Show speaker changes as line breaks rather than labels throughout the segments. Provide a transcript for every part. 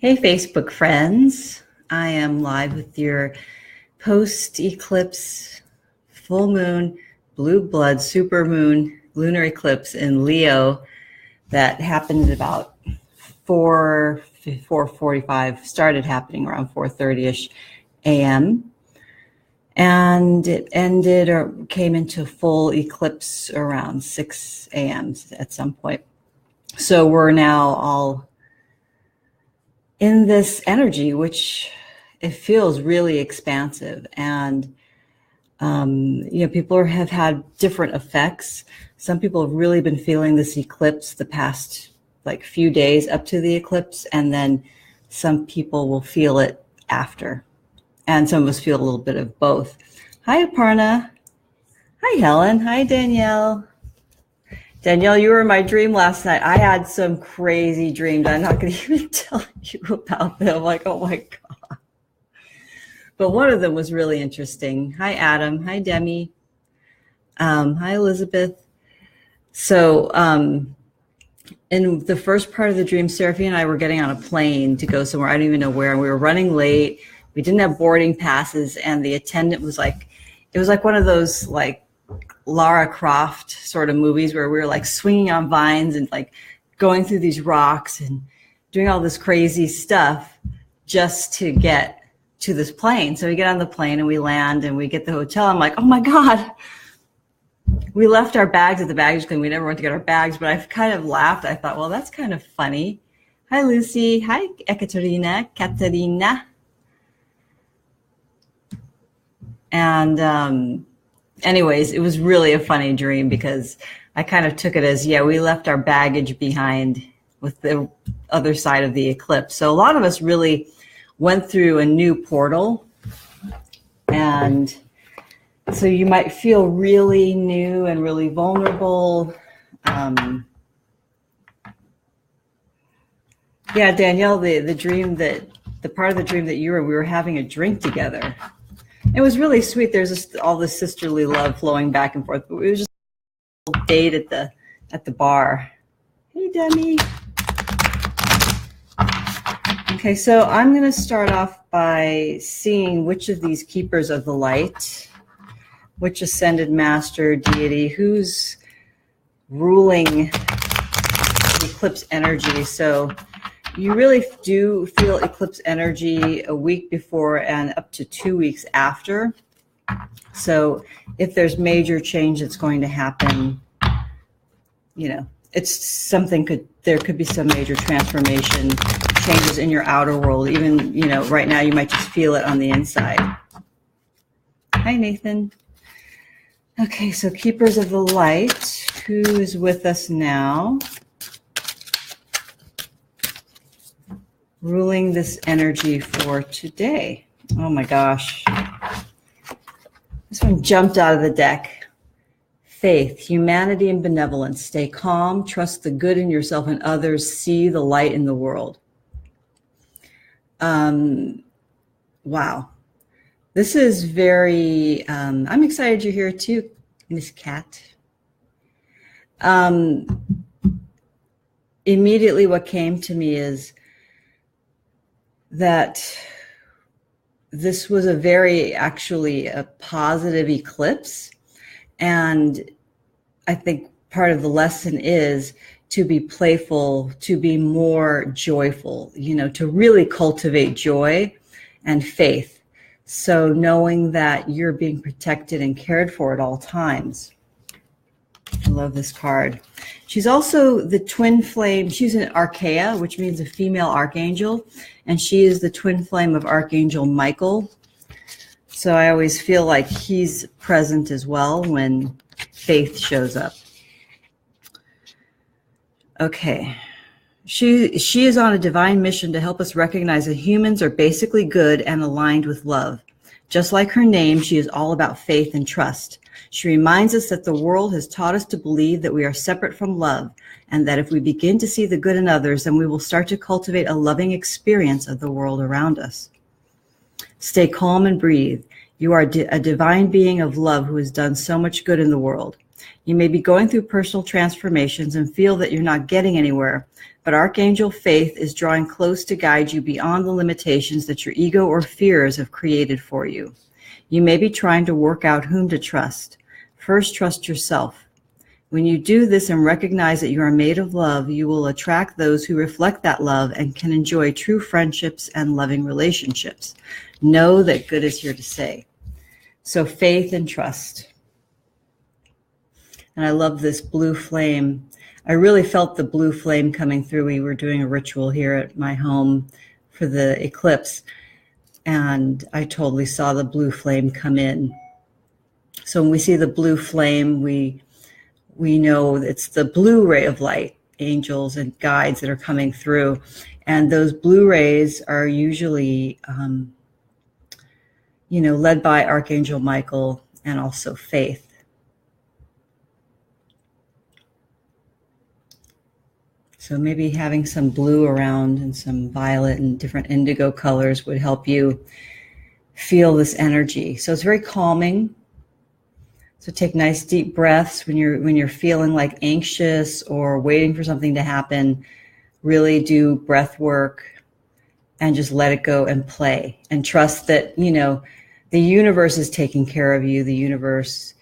Hey, Facebook friends. I am live with your post-eclipse full moon, blue blood, supermoon, lunar eclipse in Leo that happened at about 4:45, started happening around 4:30-ish a.m. And it ended or came into full eclipse around 6 a.m. at some point. So we're now all in this energy, which it feels really expansive. And, people have had different effects. Some people have really been feeling this eclipse the past few days up to the eclipse. And then some people will feel it after. And some of us feel a little bit of both. Hi, Aparna. Hi, Helen. Hi, Danielle. Danielle, you were in my dream last night. I had some crazy dreams. I'm not going to even tell you about them. Oh my God. But one of them was really interesting. Hi, Adam. Hi, Demi. Hi, Elizabeth. So in the first part of the dream, Seraphine and I were getting on a plane to go somewhere. I don't even know where. And we were running late. We didn't have boarding passes. And the attendant was it was like one of those Lara Croft sort of movies where we were swinging on vines and going through these rocks and doing all this crazy stuff just to get to this plane. So we get on the plane and we land and we get the hotel. I'm like, oh my God, we left our bags at the baggage claim. We never went to get our bags, but I've kind of laughed. I thought, well, that's kind of funny. Hi, Lucy. Hi, Katerina. And, anyways, it was really a funny dream because I kind of took it as, we left our baggage behind with the other side of the eclipse. So a lot of us really went through a new portal. And so you might feel really new and really vulnerable. Danielle, the part of the dream that we were having a drink together. It was really sweet. There's all this sisterly love flowing back and forth. It was just a date at the bar. Hey, Demi. Okay, so I'm going to start off by seeing which of these keepers of the light, which ascended master deity, who's ruling the eclipse energy. So you really do feel eclipse energy a week before and up to 2 weeks after. So if there's major change that's going to happen, there could be some major transformation, changes in your outer world. Even, right now you might just feel it on the inside. Hi, Nathan. Okay, so keepers of the light, who is with us now? Ruling this energy for today. Oh my gosh. This one jumped out of the deck. Faith, humanity, and benevolence. Stay calm, trust the good in yourself and others, see the light in the world. Wow. This is very, I'm excited you're here too, Miss Cat. Immediately what came to me is that this was actually a positive eclipse. And I think part of the lesson is to be playful, to be more joyful, to really cultivate joy and faith. So knowing that you're being protected and cared for at all times. I love this card. She's also the twin flame. She's an Archaea, which means a female archangel. And she is the twin flame of Archangel Michael. So I always feel like he's present as well when faith shows up. Okay. She is on a divine mission to help us recognize that humans are basically good and aligned with love. Just like her name, she is all about faith and trust. She reminds us that the world has taught us to believe that we are separate from love, and that if we begin to see the good in others, then we will start to cultivate a loving experience of the world around us. Stay calm and breathe. You are a divine being of love who has done so much good in the world. You may be going through personal transformations and feel that you're not getting anywhere, but Archangel Faith is drawing close to guide you beyond the limitations that your ego or fears have created for you. You may be trying to work out whom to trust. First, trust yourself. When you do this and recognize that you are made of love, you will attract those who reflect that love and can enjoy true friendships and loving relationships. Know that good is here to stay. So faith and trust. And I love this blue flame. I really felt the blue flame coming through. We were doing a ritual here at my home for the eclipse, and I totally saw the blue flame come in. So when we see the blue flame, we know it's the blue ray of light, angels and guides that are coming through. And those blue rays are usually, led by Archangel Michael and also Faith. So maybe having some blue around and some violet and different indigo colors would help you feel this energy. So it's very calming. So take nice deep breaths when you're feeling like anxious or waiting for something to happen. Really do breath work and just let it go and play and trust that, the universe is taking care of you. The universe,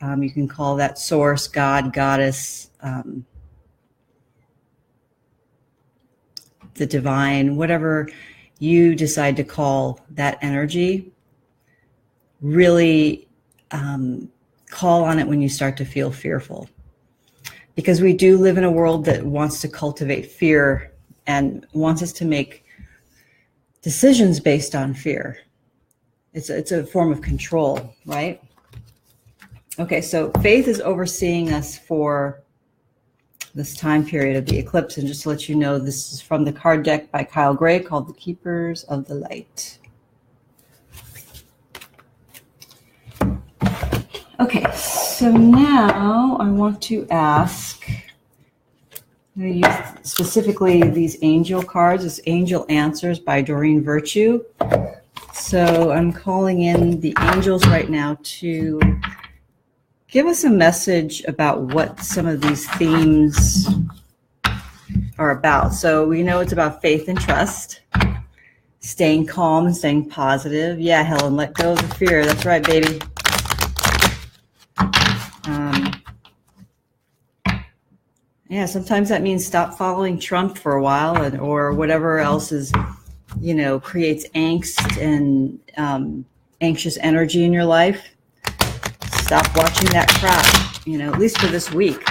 you can call that source, God, goddess, the divine, whatever you decide to call that energy. Really call on it when you start to feel fearful, because we do live in a world that wants to cultivate fear and wants us to make decisions based on fear. It's a form of control, right? Okay, so Faith is overseeing us for this time period of the eclipse. And just to let you know, this is from the card deck by Kyle Gray called The Keepers of the Light. Okay, so now I want to ask, I'm going to use specifically these angel cards. It's Angel Answers by Doreen Virtue. So I'm calling in the angels right now to give us a message about what some of these themes are about. So we know it's about faith and trust, staying calm and staying positive. Yeah, Helen, let go of the fear. That's right, baby. Yeah, sometimes that means stop following Trump for a while, or whatever else is, creates angst and anxious energy in your life. Stop watching that crap, at least for this week.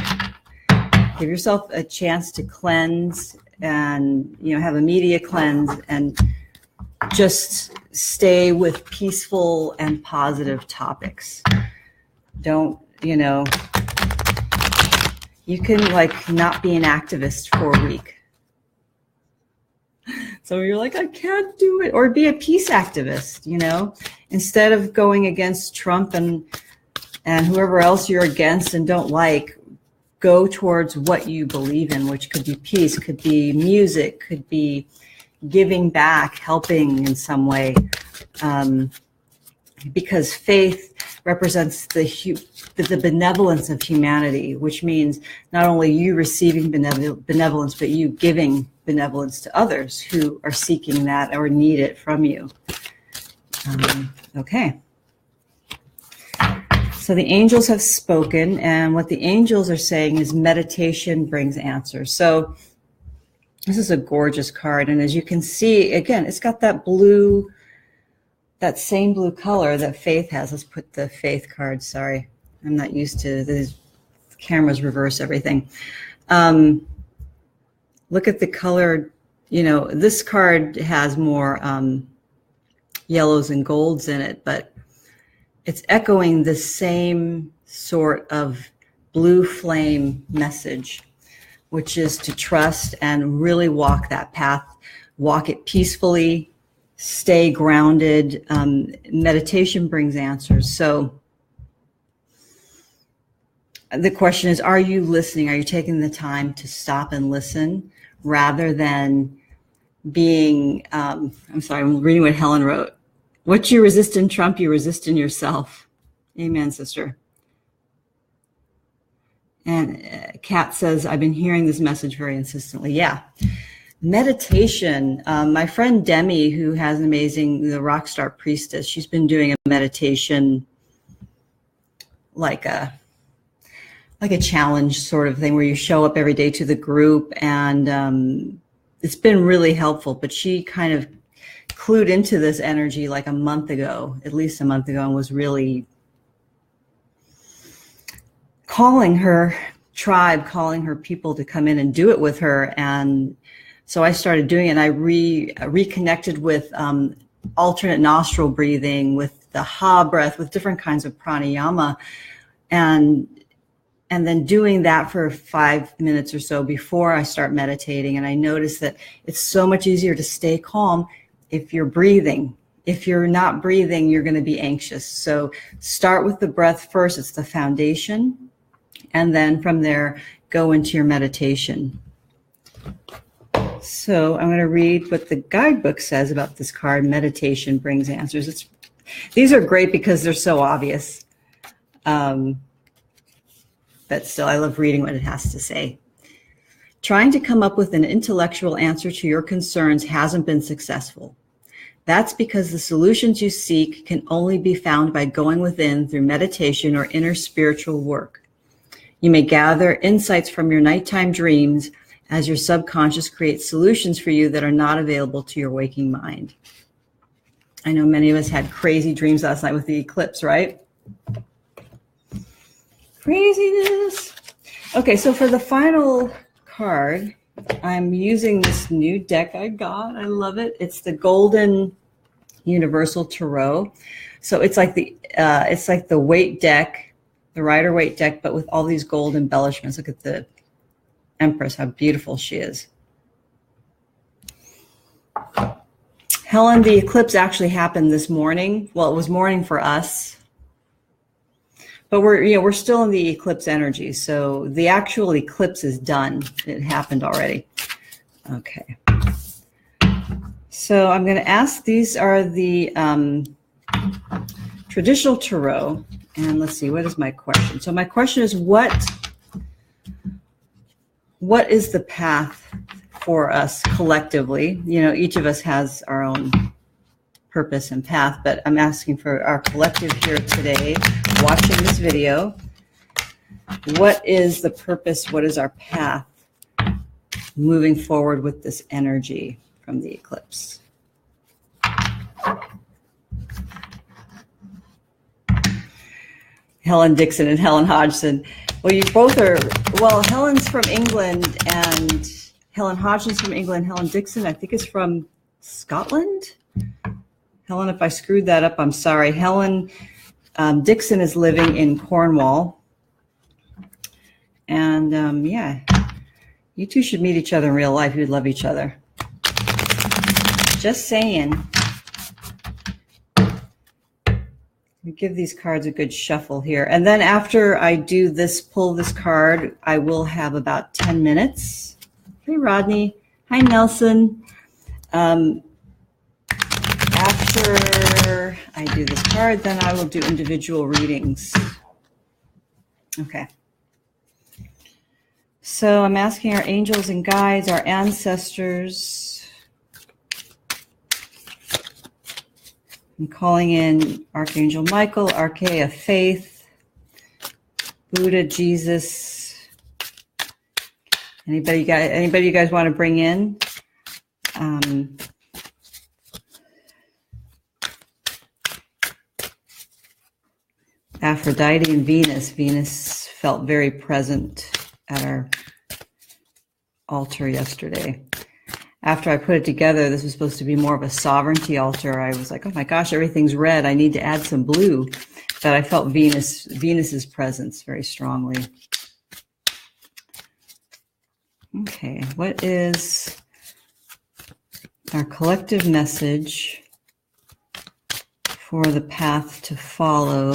Give yourself a chance to cleanse and, have a media cleanse and just stay with peaceful and positive topics. Don't, you can not be an activist for a week. So you're like, I can't do it. Or be a peace activist, instead of going against Trump and whoever else you're against and don't like, go towards what you believe in, which could be peace, could be music, could be giving back, helping in some way. Because faith represents the benevolence of humanity, which means not only you receiving benevolence, but you giving benevolence to others who are seeking that or need it from you. Okay. So the angels have spoken, and what the angels are saying is meditation brings answers. So this is a gorgeous card, and as you can see, again, it's got that blue, that same blue color that Faith has. Let's put the Faith card. Sorry, I'm not used to these cameras reverse everything. Look at the color. This card has more yellows and golds in it, but it's echoing the same sort of blue flame message, which is to trust and really walk that path, walk it peacefully, stay grounded. Meditation brings answers. So the question is, are you listening? Are you taking the time to stop and listen rather than being, I'm sorry, I'm reading what Helen wrote. What you resist in Trump, you resist in yourself. Amen, sister. And Kat says, I've been hearing this message very insistently. Yeah. Meditation. My friend Demi, who has an amazing, the Rockstar Priestess, she's been doing a meditation like a challenge sort of thing where you show up every day to the group, and it's been really helpful. But she kind of clued into this energy like a month ago, at least a month ago, and was really calling her tribe, calling her people to come in and do it with her. And so I started doing it, and I reconnected with alternate nostril breathing, with the ha breath, with different kinds of pranayama, and then doing that for 5 minutes or so before I start meditating. And I noticed that it's so much easier to stay calm if you're breathing. If you're not breathing, you're going to be anxious. So start with the breath first. It's the foundation. And then from there, go into your meditation. So I'm going to read what the guidebook says about this card. Meditation brings answers. These are great because they're so obvious. But still, I love reading what it has to say. Trying to come up with an intellectual answer to your concerns hasn't been successful. That's because the solutions you seek can only be found by going within through meditation or inner spiritual work. You may gather insights from your nighttime dreams as your subconscious creates solutions for you that are not available to your waking mind. I know many of us had crazy dreams last night with the eclipse, right? Craziness. Okay, so for the final card, I'm using this new deck I got. I love it. It's the Golden Universal Tarot. So it's like the weight deck, the Rider-Waite deck, but with all these gold embellishments. Look at the Empress, how beautiful she is. Helen, the eclipse actually happened this morning. Well, it was morning for us, but we're still in the eclipse energy. So the actual eclipse is done. It happened already. Okay. So I'm going to ask, these are the traditional tarot. And let's see, what is my question? So my question is, what is the path for us collectively? You know, each of us has our own purpose and path, but I'm asking for our collective here today, watching this video. What is the purpose? What is our path moving forward with this energy from the eclipse? Helen Dixon and Helen Hodgson. Well, you both are, well, Helen's from England and Helen Hodgson's from England. Helen Dixon, I think, is from Scotland. Helen, if I screwed that up, I'm sorry. Helen Dixon is living in Cornwall. And yeah, you two should meet each other in real life. You'd love each other. Just saying. We give these cards a good shuffle here. And then after I do this, pull this card, I will have about 10 minutes. Hey, Rodney. Hi, Nelson. After I do this card, then I will do individual readings. Okay. So I'm asking our angels and guides, our ancestors. I'm calling in Archangel Michael, Archea of Faith, Buddha, Jesus. Anybody you guys want to bring in? Aphrodite and Venus. Venus felt very present at our altar yesterday. After I put it together, this was supposed to be more of a sovereignty altar. I was like, oh my gosh, everything's red. I need to add some blue. But I felt Venus's presence very strongly. Okay, what is our collective message for the path to follow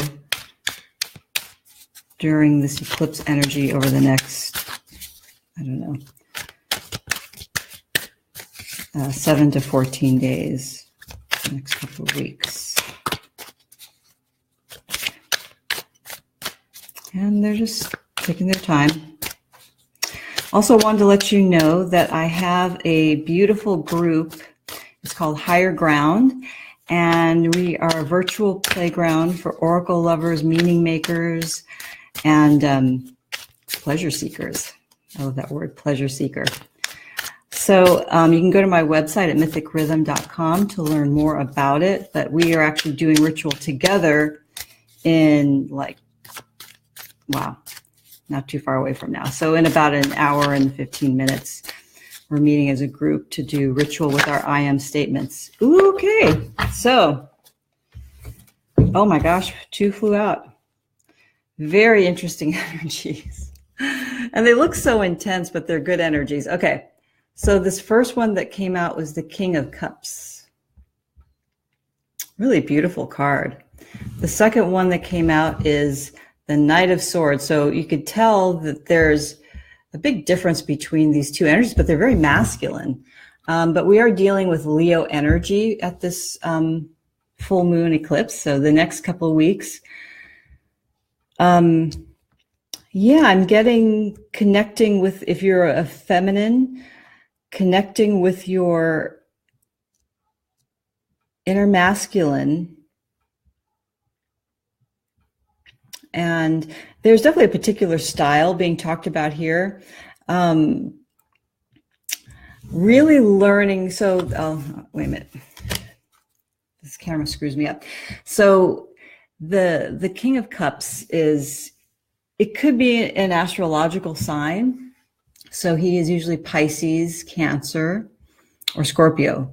during this eclipse energy over the next, I don't know, 7 to 14 days, the next couple of weeks. And they're just taking their time. Also wanted to let you know that I have a beautiful group. It's called Higher Ground, and we are a virtual playground for oracle lovers, meaning makers, and pleasure seekers. I love that word, pleasure seeker. So you can go to my website at mythicrhythm.com to learn more about it, but we are actually doing ritual together in wow, not too far away from now. So in about an hour and 15 minutes, we're meeting as a group to do ritual with our I am statements. Okay, so, oh my gosh, 2 flew out. Very interesting energies. And they look so intense, but they're good energies. Okay, so this first one that came out was the King of Cups. Really beautiful card. The second one that came out is the Knight of Swords. So you could tell that there's a big difference between these two energies, but they're very masculine. But we are dealing with Leo energy at this full moon eclipse. So the next couple of weeks. Yeah, I'm connecting with, if you're a feminine, connecting with your inner masculine. And there's definitely a particular style being talked about here. Really learning. So, oh, wait a minute. This camera screws me up. So the King of Cups is, it could be an astrological sign. So he is usually Pisces, Cancer, or Scorpio.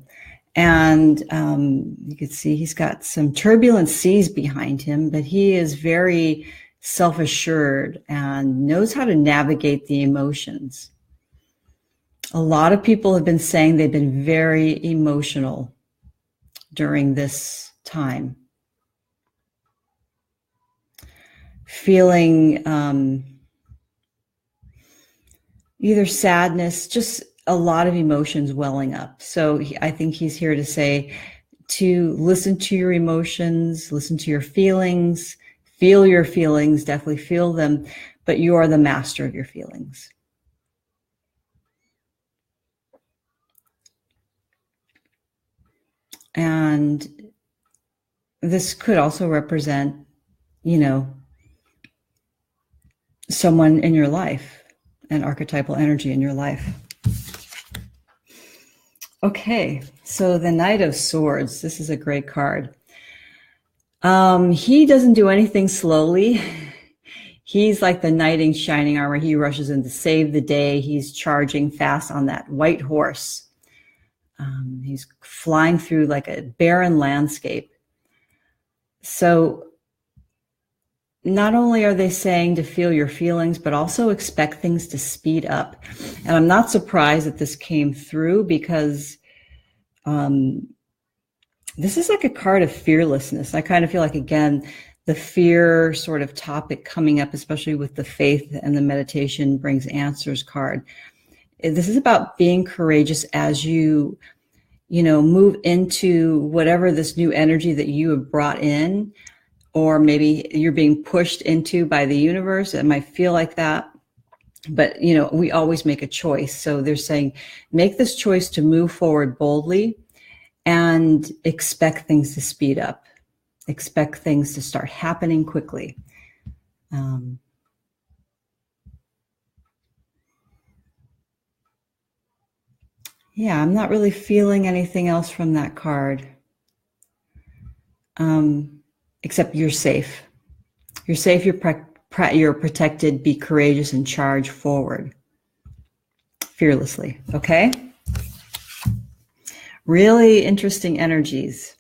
And you can see he's got some turbulent seas behind him, but he is very self-assured and knows how to navigate the emotions. A lot of people have been saying they've been very emotional during this time. Feeling either sadness, just a lot of emotions welling up. So I think he's here to say to listen to your emotions, listen to your feelings, feel your feelings, definitely feel them, but you are the master of your feelings. And this could also represent, you know, someone in your life, an archetypal energy in your life. Okay, so the Knight of Swords, this is a great card. He doesn't do anything slowly. He's like the knight in shining armor. He rushes in to save the day. He's charging fast on that white horse. He's flying through like a barren landscape. So not only are they saying to feel your feelings, but also expect things to speed up. And I'm not surprised that this came through because this is like a card of fearlessness. I kind of feel like, again, the fear sort of topic coming up, especially with the faith and the meditation brings answers card. This is about being courageous as you move into whatever this new energy that you have brought in, or maybe you're being pushed into by the universe. It might feel like that, but we always make a choice. So they're saying, make this choice to move forward boldly and expect things to speed up, expect things to start happening quickly. Yeah, I'm not really feeling anything else from that card. Except you're safe. You're safe, you're protected, be courageous and charge forward. Fearlessly, okay? Really interesting energies.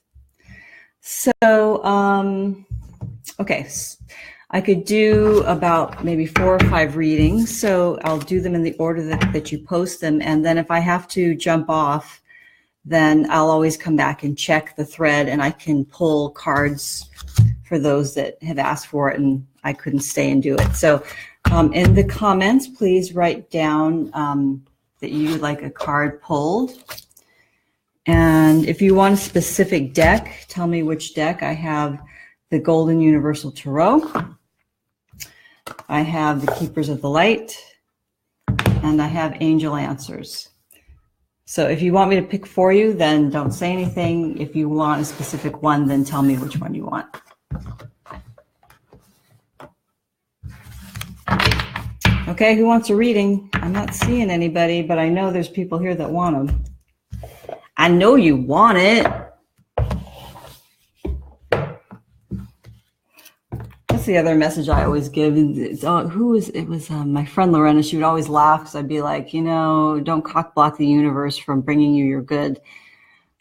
So, okay, I could do about maybe 4 or 5 readings. So I'll do them in the order that you post them. And then if I have to jump off, then I'll always come back and check the thread, and I can pull cards for those that have asked for it and I couldn't stay and do it. So in the comments, please write down that you would like a card pulled. And if you want a specific deck, tell me which deck. I have the Golden Universal Tarot. I have the Keepers of the Light, and I have Angel Answers. So if you want me to pick for you, then don't say anything. If you want a specific one, then tell me which one you want. Okay, who wants a reading? I'm not seeing anybody, but I know there's people here that want them. I know you want it. That's the other message I always give. It was my friend Lorena. She would always laugh because I'd be like, don't cock block the universe from bringing you your good.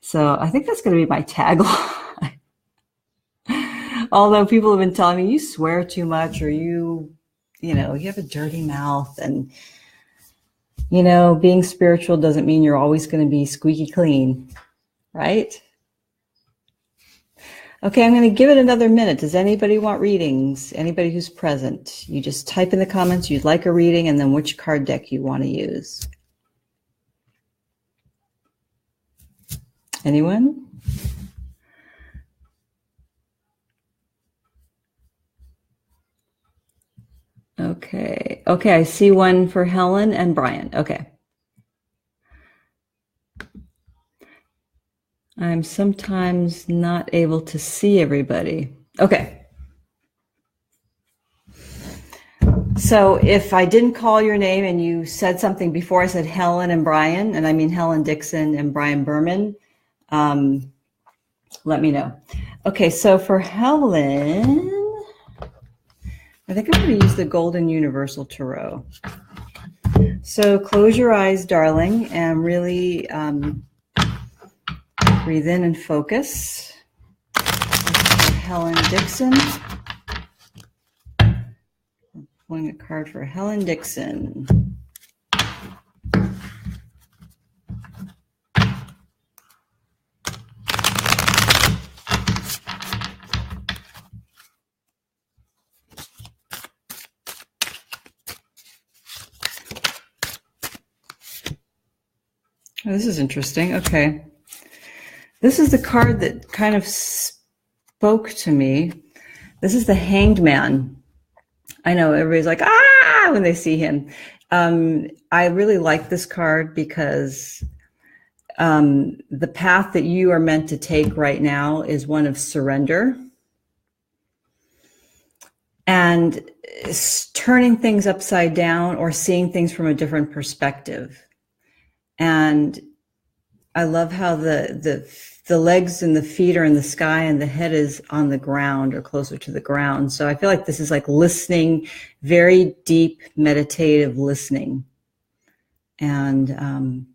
So I think that's going to be my tagline. Although people have been telling me you swear too much, or you have a dirty mouth, and being spiritual doesn't mean you're always going to be squeaky clean, right? Okay, I'm going to give it another minute. Does anybody want readings? Anybody who's present? You just type in the comments you'd like a reading and then which card deck you want to use. Anyone? Okay, I see one for Helen and Brian. Okay. I'm sometimes not able to see everybody. Okay. So if I didn't call your name and you said something before I said Helen and Brian, and I mean Helen Dixon and Brian Berman, let me know. Okay, so for Helen, I think I'm going to use the Golden Universal Tarot. So close your eyes, darling, and really breathe in and focus. Helen Dixon. I'm pulling a card for Helen Dixon. Oh, this is interesting. Okay. This is the card that kind of spoke to me. This is the Hanged Man. I know everybody's like, when they see him. I really like this card because the path that you are meant to take right now is one of surrender and turning things upside down or seeing things from a different perspective. And I love how the legs and the feet are in the sky and the head is on the ground or closer to the ground. So I feel like this is like listening, very deep, meditative listening. And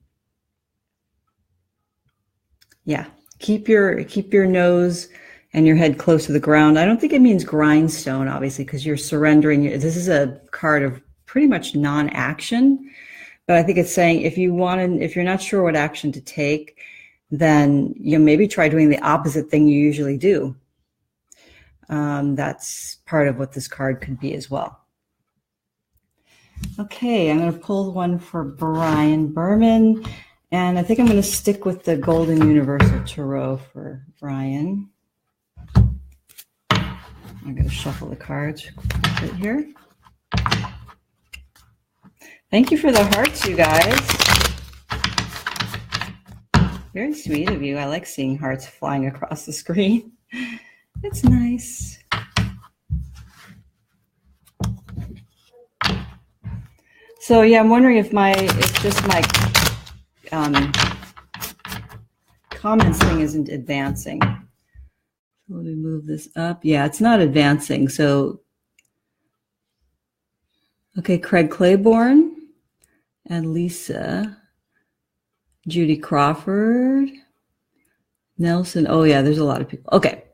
keep your nose and your head close to the ground. I don't think it means grindstone, obviously, because you're surrendering. This is a card of pretty much non-action. But I think it's saying if you're not sure what action to take, then maybe try doing the opposite thing you usually do. That's part of what this card could be as well. Okay, I'm going to pull one for Brian Berman, and I think I'm going to stick with the Golden Universal Tarot for Brian. I'm going to shuffle the cards right here. Thank you for the hearts, you guys. Very sweet of you. I like seeing hearts flying across the screen. It's nice. So yeah, I'm wondering if just my comments thing isn't advancing. So let me move this up. Yeah, it's not advancing. So, okay, Craig Claiborne and Lisa, Judy Crawford, Nelson. Oh yeah, there's a lot of people. Okay.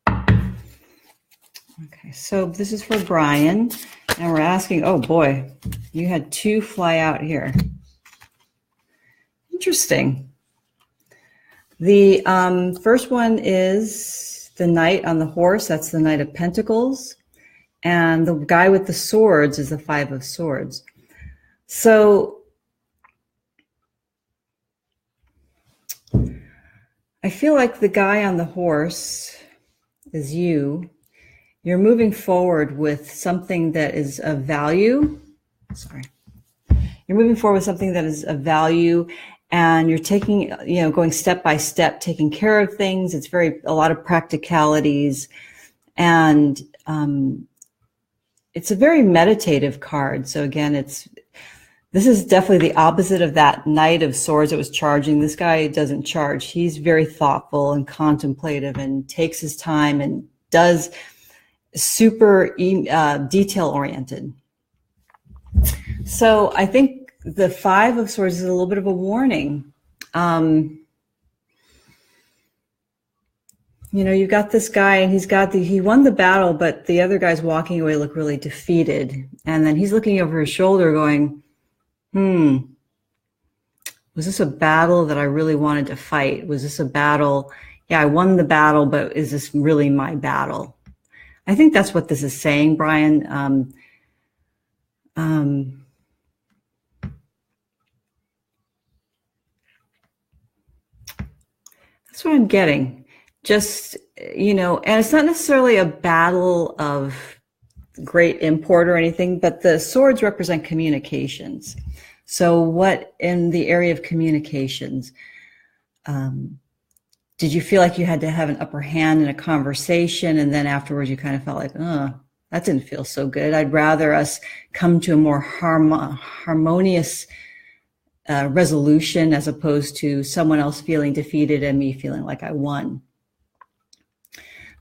Okay, so this is for Brian, and we're asking, oh boy, you had two fly out here. Interesting. The first one is the Knight on the horse. That's the Knight of Pentacles. And the guy with the swords is the Five of Swords. So I feel like the guy on the horse is you. You're moving forward with something that is of value. Sorry. You're moving forward with something that is of value, and you're taking, going step by step, taking care of things. It's a lot of practicalities, and it's a very meditative card. So again, this is definitely the opposite of that Knight of Swords that was charging. This guy doesn't charge. He's very thoughtful and contemplative and takes his time and does super detail oriented. So I think the Five of Swords is a little bit of a warning. You've got this guy, and he won the battle, but the other guys walking away look really defeated. And then he's looking over his shoulder going, was this a battle that I really wanted to fight? Was this a battle? Yeah, I won the battle, but is this really my battle? I think that's what this is saying, Brian. That's what I'm getting. Just, and it's not necessarily a battle of great import or anything, but the swords represent communications. So what in the area of communications, did you feel like you had to have an upper hand in a conversation, and then afterwards you kind of felt like, that didn't feel so good. I'd rather us come to a more harmonious resolution, as opposed to someone else feeling defeated and me feeling like I won.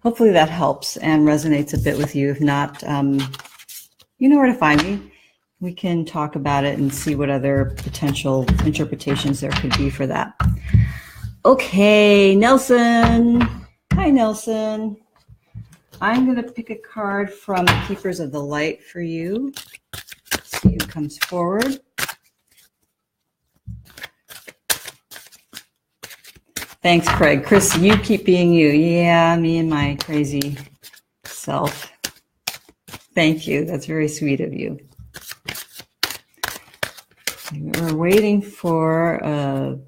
Hopefully that helps and resonates a bit with you. If not, you know where to find me. We can talk about it and see what other potential interpretations there could be for that. Okay, Nelson. Hi, Nelson. I'm going to pick a card from Keepers of the Light for you. Let's see who comes forward. Thanks, Craig. Chris, you keep being you. Yeah, me and my crazy self. Thank you. That's very sweet of you. We're waiting for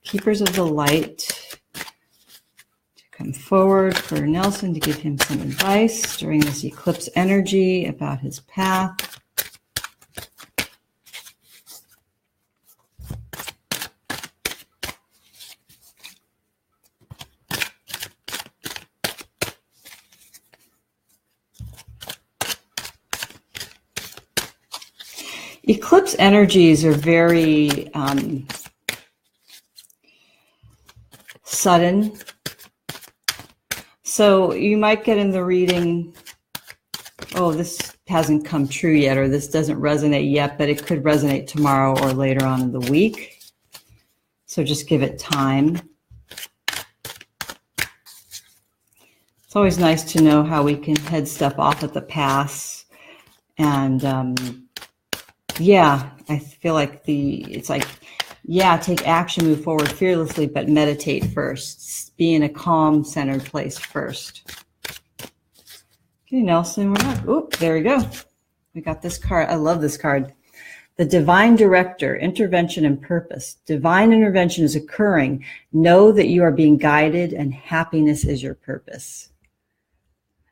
Keepers of the Light to come forward for Nelson to give him some advice during this eclipse energy about his path. Eclipse energies are very sudden. So you might get in the reading, this hasn't come true yet, or this doesn't resonate yet, but it could resonate tomorrow or later on in the week. So just give it time. It's always nice to know how we can head stuff off at the pass. And yeah, I feel like take action, move forward fearlessly, but meditate first. Be in a calm, centered place first. Okay, Nelson, there we go. We got this card. I love this card. The Divine Director, Intervention and Purpose. Divine intervention is occurring. Know that you are being guided, and happiness is your purpose.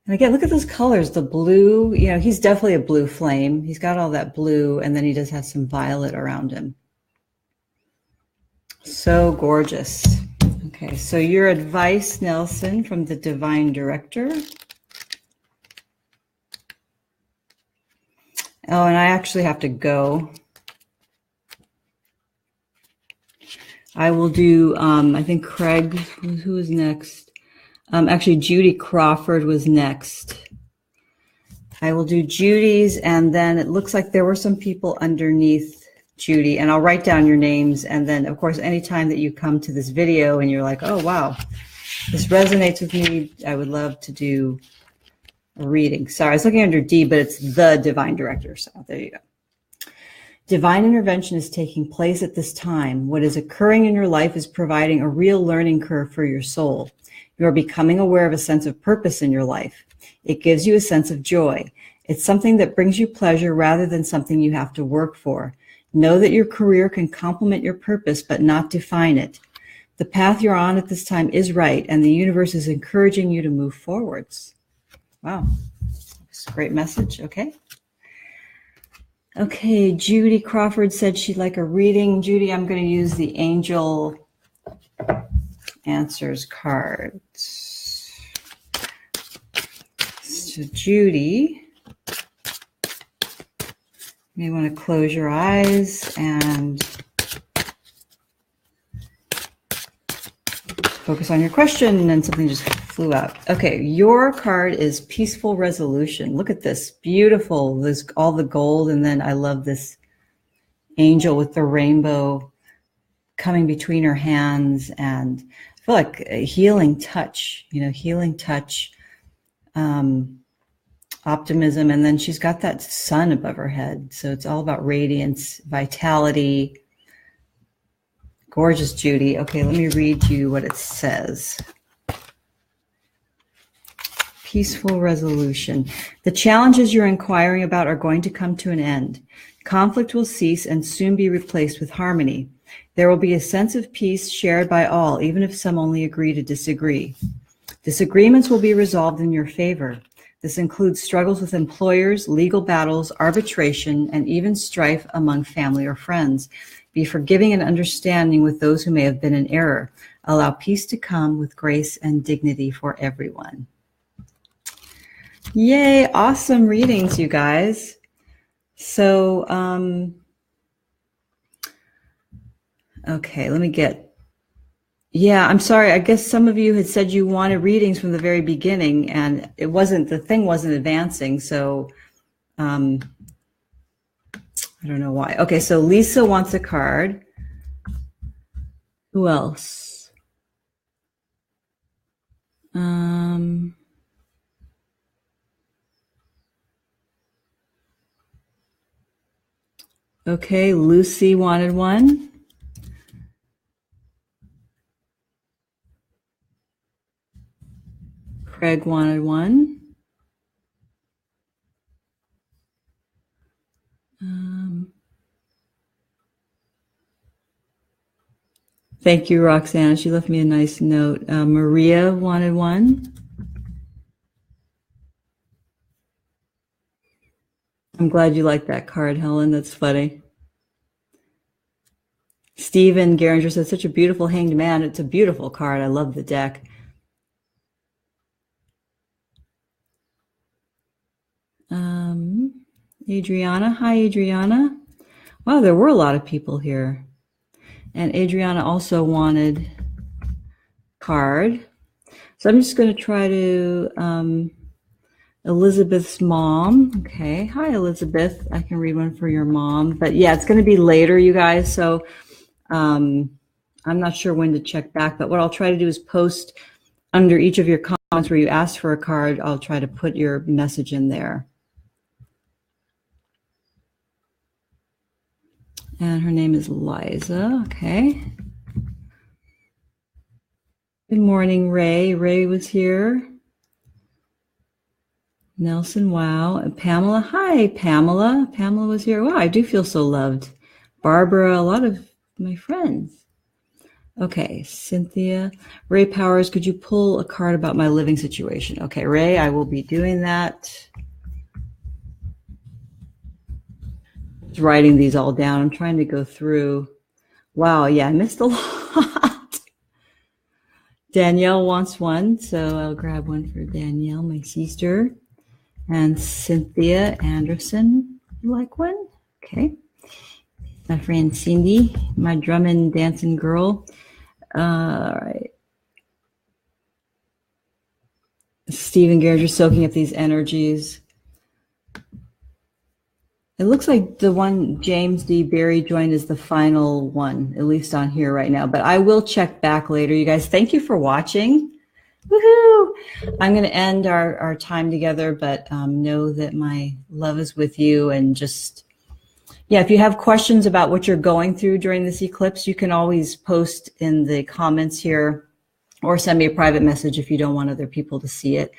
And again, look at those colors, the blue, he's definitely a blue flame. He's got all that blue, and then he does have some violet around him. So gorgeous. Okay, so your advice, Nelson, from the Divine Director. Oh, and I actually have to go. I will do, I think Craig, who was next? Actually, Judy Crawford was next. I will do Judy's, and then it looks like there were some people underneath Judy, and I'll write down your names. And then, of course, anytime that you come to this video and you're like, oh, wow, this resonates with me, I would love to do a reading. Sorry, I was looking under D, but it's the Divine Director, so there you go. Divine intervention is taking place at this time. What is occurring in your life is providing a real learning curve for your soul. You are becoming aware of a sense of purpose in your life. It gives you a sense of joy. It's something that brings you pleasure rather than something you have to work for. Know that your career can complement your purpose, but not define it. The path you're on at this time is right, and the universe is encouraging you to move forwards. Wow. It's a great message. Okay. Okay, Judy Crawford said she'd like a reading. Judy, I'm going to use the Angel Answers cards. So Judy, you may want to close your eyes and focus on your question, and then something just flew out. Okay, your card is Peaceful Resolution. Look at this, beautiful. There's all the gold, and then I love this angel with the rainbow coming between her hands, and I feel like a healing touch, healing touch, optimism, and then she's got that sun above her head. So it's all about radiance, vitality. Gorgeous, Judy. Okay, let me read you what it says. Peaceful resolution. The challenges you're inquiring about are going to come to an end. Conflict will cease and soon be replaced with harmony. There will be a sense of peace shared by all, even if some only agree to disagree. Disagreements will be resolved in your favor. This includes struggles with employers, legal battles, arbitration, and even strife among family or friends. Be forgiving and understanding with those who may have been in error. Allow peace to come with grace and dignity for everyone. Yay, awesome readings, you guys. So, okay, let me get, I'm sorry. I guess some of you had said you wanted readings from the very beginning, and the thing wasn't advancing. So, I don't know why. Okay, so Lisa wants a card. Who else? Okay, Lucy wanted one. Craig wanted one. Thank you, Roxana. She left me a nice note. Maria wanted one. I'm glad you liked that card, Helen. That's funny. Stephen Geringer said, such a beautiful hanged man. It's a beautiful card. I love the deck. Adriana. Hi, Adriana. Wow, there were a lot of people here. And Adriana also wanted card. So I'm just going to try to, Elizabeth's mom. Okay. Hi, Elizabeth. I can read one for your mom. But yeah, it's going to be later, you guys. So I'm not sure when to check back. But what I'll try to do is post under each of your comments where you asked for a card. I'll try to put your message in there. And her name is Liza. Okay. Good morning, Ray. Ray was here. Nelson, wow. And Pamela. Hi, Pamela. Pamela was here. Wow, I do feel so loved. Barbara, a lot of my friends. Okay, Cynthia. Ray Powers, could you pull a card about my living situation? Okay, Ray, I will be doing that. Just writing these all down. I'm trying to go through. Wow, yeah, I missed a lot. Danielle wants one, so I'll grab one for Danielle, my sister. And Cynthia Anderson, you like one? Okay. My friend Cindy, my drumming dancing girl. All right. Stephen Geringer soaking up these energies. It looks like the one James D. Berry joined is the final one, at least on here right now. But I will check back later. You guys, thank you for watching. Woohoo! I'm going to end our time together, but know that my love is with you. And just, yeah, if you have questions about what you're going through during this eclipse, you can always post in the comments here or send me a private message if you don't want other people to see it.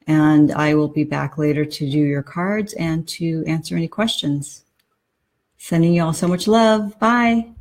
And I will be back later to do your cards and to answer any questions. Sending you all so much love. Bye.